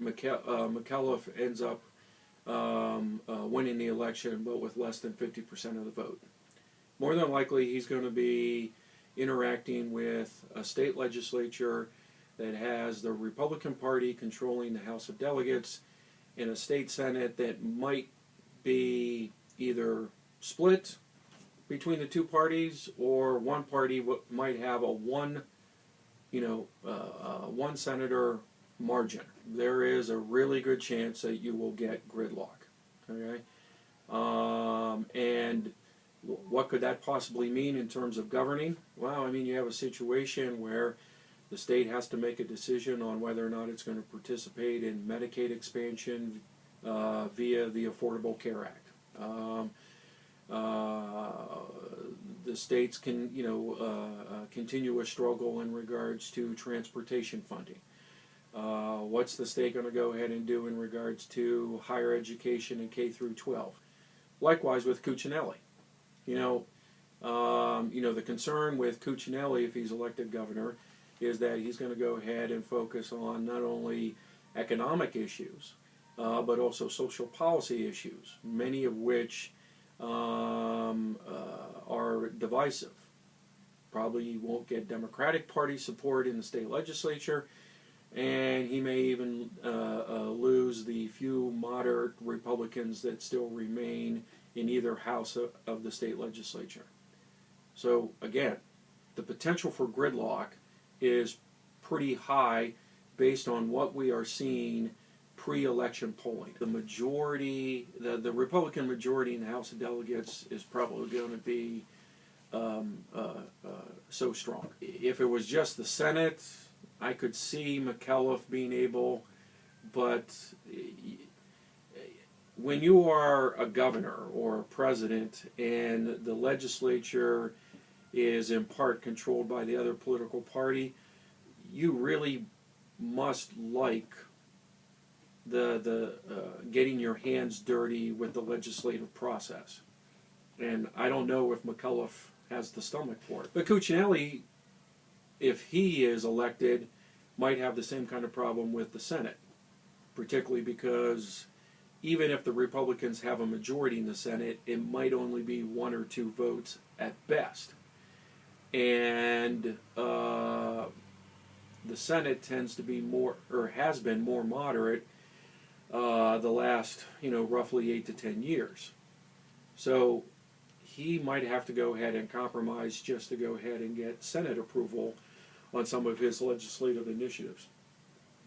McAuliffe ends up winning the election, but with less than 50% of the vote. More than likely, he's going to be interacting with a state legislature that has the Republican Party controlling the House of Delegates and a state Senate that might be either split between the two parties, or one party might have a one senator margin. There is a really good chance that you will get gridlock. Okay, and what could that possibly mean in terms of governing? Well, I mean, you have a situation where the state has to make a decision on whether or not it's going to participate in Medicaid expansion via the Affordable Care Act. The states can, continue a struggle in regards to transportation funding. What's the state going to go ahead and do in regards to higher education in K through 12? Likewise with Cuccinelli. The concern with Cuccinelli, if he's elected governor, is that he's going to go ahead and focus on not only economic issues, but also social policy issues, many of which are divisive. Probably won't get Democratic Party support in the state legislature, and he may even lose the few moderate Republicans that still remain in either house of the state legislature. So again, the potential for gridlock is pretty high based on what we are seeing pre-election polling. The majority, the Republican majority in the House of Delegates is probably going to be so strong. If it was just the Senate, I could see McAuliffe being able, but when you are a governor or a president and the legislature is in part controlled by the other political party, you really must like the getting your hands dirty with the legislative process. And I don't know if McAuliffe has the stomach for it. But Cuccinelli, if he is elected, might have the same kind of problem with the Senate, particularly because even if the Republicans have a majority in the Senate, it might only be 1 or 2 votes at best. And the Senate tends to be more, or has been more moderate the last, roughly 8 to 10 years. So he might have to go ahead and compromise just to go ahead and get Senate approval on some of his legislative initiatives.